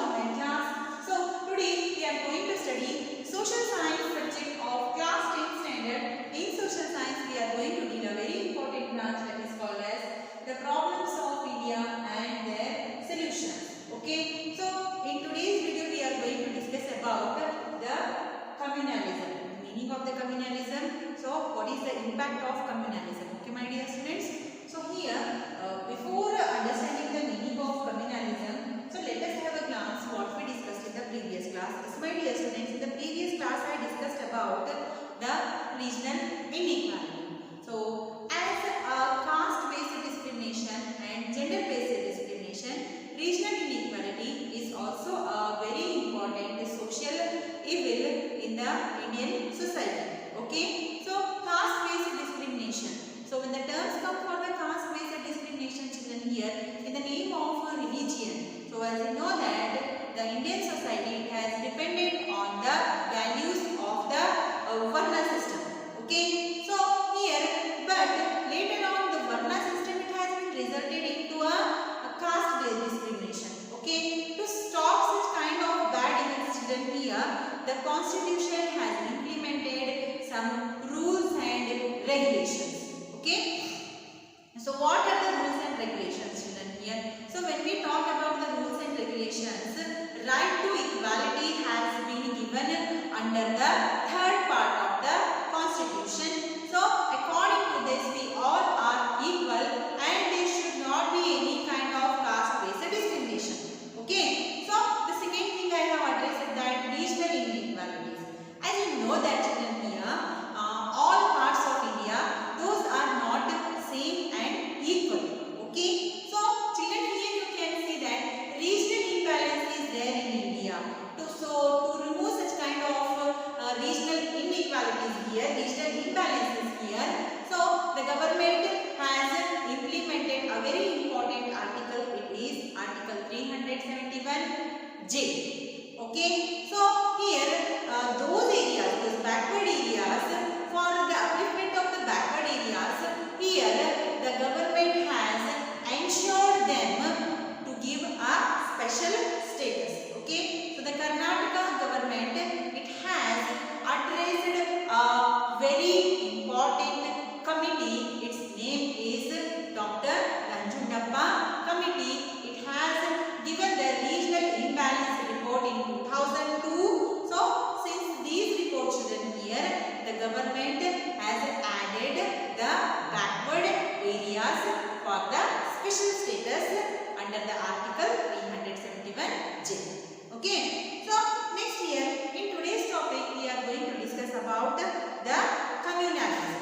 online class. So today we are going to study social science subject of class 10 standard. In social science we are going to deal a very important branch that is called as the problems of India and their solutions. Okay. So in today's video we are going to discuss about the communalism. The meaning of the communalism. So what is the impact of communalism? Okay my dear students. So here before understanding the meaning of communalism, so let us have a glance what we discussed in the previous class. Yes, my dear students, in the previous class I discussed about the regional inequality. So as a caste-based discrimination and gender-based discrimination, regional inequality is also a very important social evil in the Indian society. Okay, so caste-based discrimination. So when the terms come for the caste-based discrimination, children, here in the name of religion. So as you know that the Indian society has depended on the values of the Varna system. Okay, so here, but later on the Varna system it has been resulted into a caste-based discrimination. Okay, to stop such kind of bad events, children, here the constitution has implemented some rules and regulations. Okay, so what are the rules and regulations, children, here? So when we talk about the rules and regulations, right to equality has been given under the third part of the constitution. So according to this we all are equal and there should not be any kind of caste based discrimination. Okay, so the second thing I have addressed is that regional inequalities. As you know that, children, here all parts of India, those are not same and equal. Okay, so children, here you can see that regional imbalance is there in India. To remove such kind of regional inequalities here, regional imbalances here, so the government has implemented a very important article. It is Article 371J. Okay, so here those areas, those backward areas, for the upliftment of the backward areas, here the government has ensured them to give a special status. Okay, so the Karnataka government, it has addressed a very important committee. Its name is Dr. Nanjundappa Committee. It has given the regional imbalance report in 2002. So since these reports, children, here the government has added the backward areas for the special status under the Article 371J. Okay, so next here in today's topic we are going to discuss about the communalism.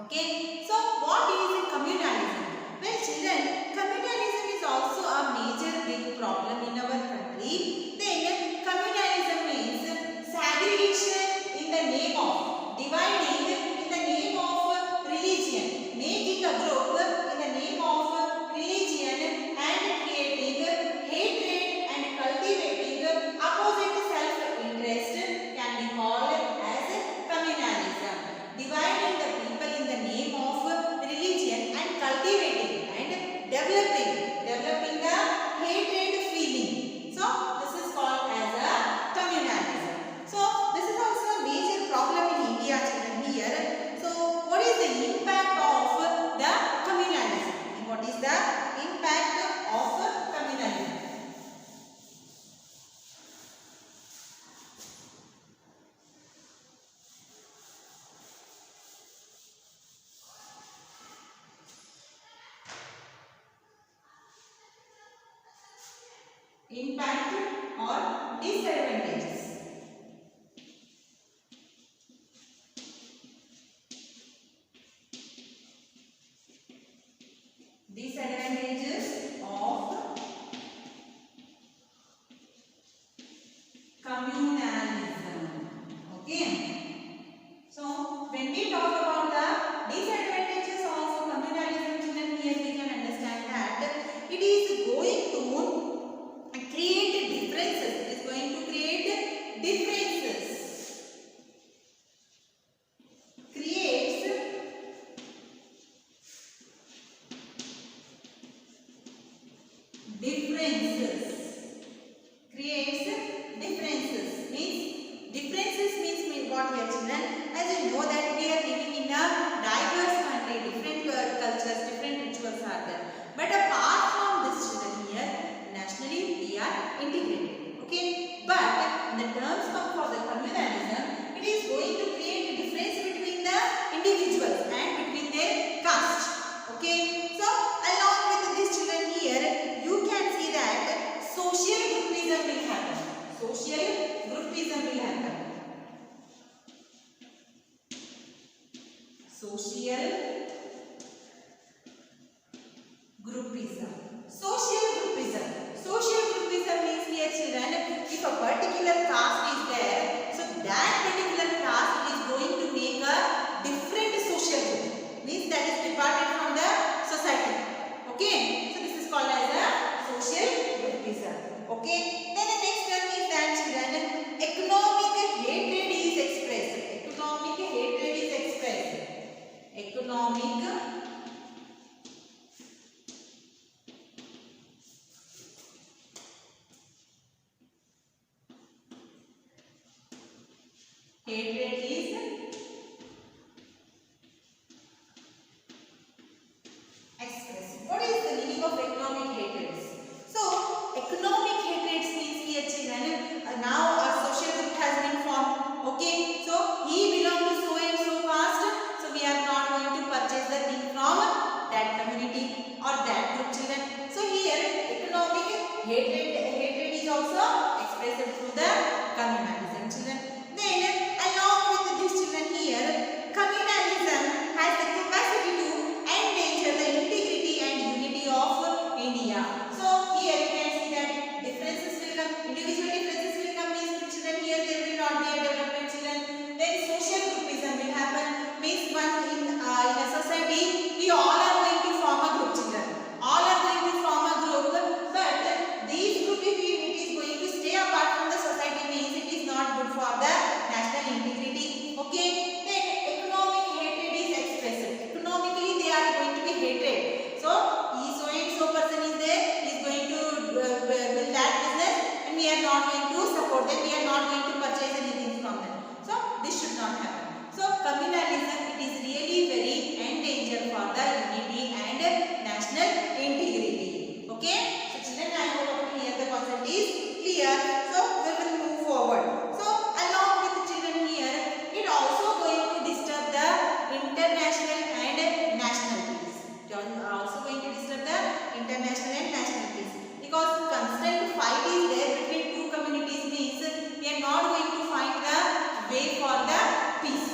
Okay, so what is communalism? Well, children, communalism is also a major big problem in our country. Then communalism means segregation in the name of dividing in the name of religion, making a group in the name of religion and creating hatred and cultivating opposite self-interest can be called as communalism. Dividing the people in the name of religion and cultivating and developing the hatred feeling. So this is called as a communalism. So this is also a major problem in India, children, here. So what is the impact of the communalism? What is the impact of communalism? Impact or disadvantages. Disadvantages of communalism. Okay. So when we talk about the disadvantages of communalism, children, here we can understand that it is going to create differences. It is going to create differences. Creates differences. of economic hatreds. So economic hatreds means here children, now a social group has been formed. Okay, so he belongs to so and so caste, so we are not going to purchase the thing from that community or that group children. So here economic hatred is also expressed through the communalism children. Then along with this children here, communalism has the capacity to endanger the integrity and unity of India. So here you can see that differences will come, individual differences will come, means children here there will not be a development children. Then social groupism will happen, means one in a society we all are going to form a group children. All are going to form a group, but these group if it is going to stay apart from the society, means it is not good for the national integrity. Okay, then economic hatred is expressed. Economically they are going to be hatred. So so and so person is there, he is going to build that business, and we are not going to support them, we are not going to purchase anything from them. So this should not happen. So communalism, it is really very endanger for the unity and national integrity. Okay, so children, I hope up to here the concept is clear. So we will move forward. So along with the children here, it also going to disturb the international and national peace. It also going to disturb the international and national peace, because constant fight is there between two communities, means we are not going to find the way for the peace.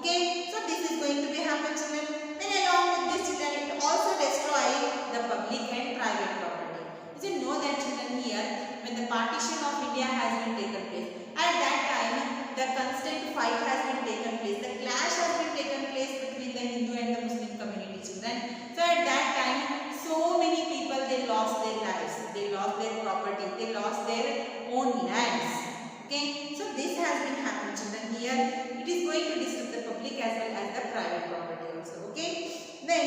Okay, so this is going to be happen children. Then along with this children, it also destroy the public and private property. You know that children here, when the partition of India has been taken place, at that time the constant fight has been taken place, the clash has been taken place between the Hindu and the Muslim community children. So at that time so many people, they lost their lives, they lost their property, they lost their own lands. Okay, so this has been happening children here. It is going to disturb the public as well as the private property also. Okay, then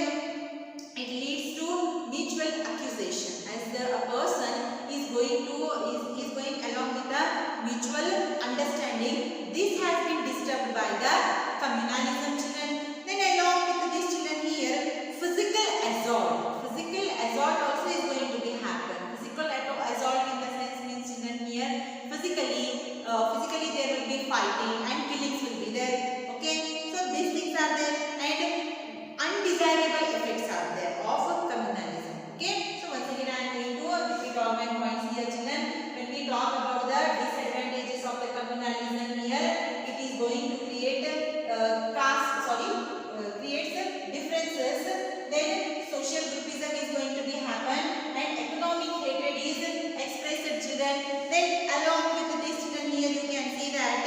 it leads to mutual accusation, as a person is going along with the mutual understanding. This has been disturbed by the communalism children. Then along with this children here, physical assault. Physical assault also is going to be happen. Physical assault in the sense means children here, physically there will be fighting and killings will be there. Okay, so these things are there, and undesirable effects are there of communalism. Okay, so once again I am going to repeat all my points here children. When we talk about the disadvantages of the communalism here, it is going to create creates differences. Then social groupism is going to be happen, and economic hatred is expressed children. Then along with this children here, you can see that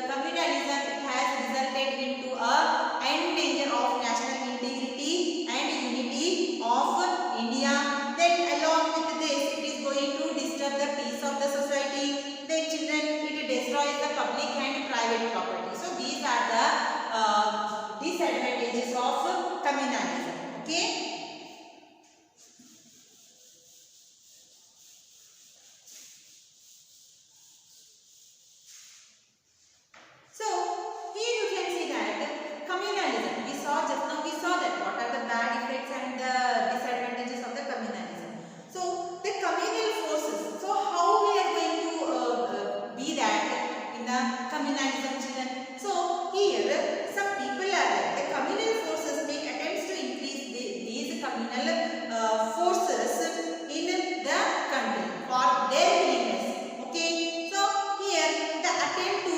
communalism, it has resulted into a endanger of national integrity and unity of India. Then along with this, it is going to disturb the peace of the society. Then children, it destroys the public and private property. So these are the disadvantages of communalism. Okay. So here you can see that communalism, we saw that what are the bad effects and the disadvantages of the communalism. So the communal forces, so how we are going to be that in the communalism children. So here some people are there. The communal forces make attempts to increase these communal forces in the country for their willingness. Okay, so here the attempt to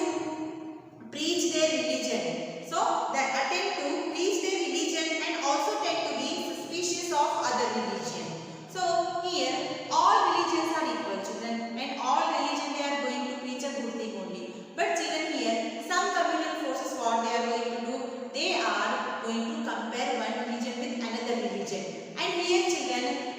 preach their religion. So the attempt to preach their religion and also tend to be suspicious of other religion. So here all religions are equal children, and all religion they are going to preach a good thing only. But children here, some communal forces, what they are going to do, they are going to compare one religion with another religion. And here children,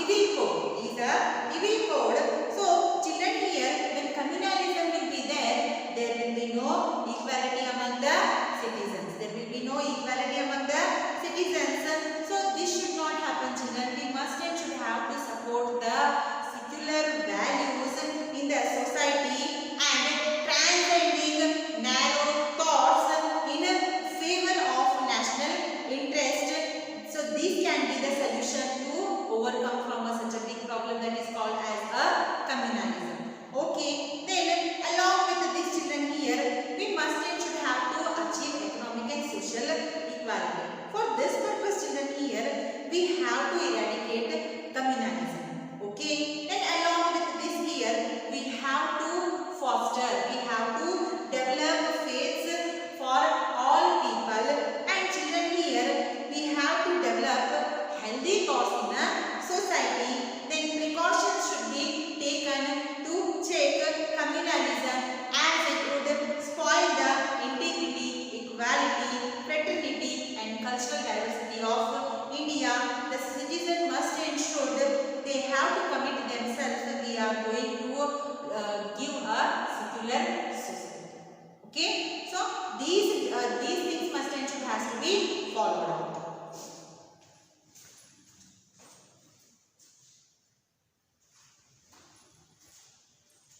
evil code. Is a evil code. So children here, when communalism will be there will be no equality among the citizens. There will be no equality among the citizens. So this should not happen, children. We must and should have to support the secular values in the society and transcending narrow thoughts in favor of national interest. So this can be the solution to overcome from such a big problem that is called as a communalism. Okay, then along with these children here, we must and should have to achieve economic and social equality. For this purpose, children here, we have to eradicate communalism. Okay, then along with this here, we have to foster, we have to develop faiths for all people, and children here, we have to develop healthy thoughts in a society. Then precautions should be taken to check communalism as it would spoil the integrity, equality, fraternity and cultural diversity of India. The citizen must ensure they have to commit themselves. We are going to give a secular society. Okay, so these things must and should has to be followed out.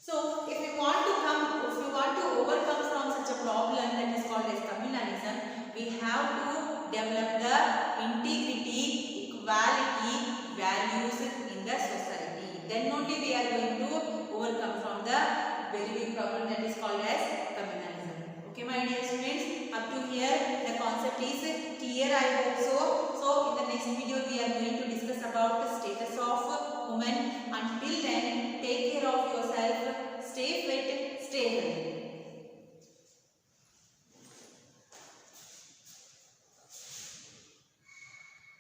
So if you want to overcome from such a problem that is called as communalism, we have to develop the integrity, equality values in the society. Then only we are going to overcome from the very big problem that is called as communalism. Okay, my dear students, up to here the concept is clear, I hope so. So in the next video we are going to discuss about the status of women. Until then, take care of yourself, stay fit, stay healthy.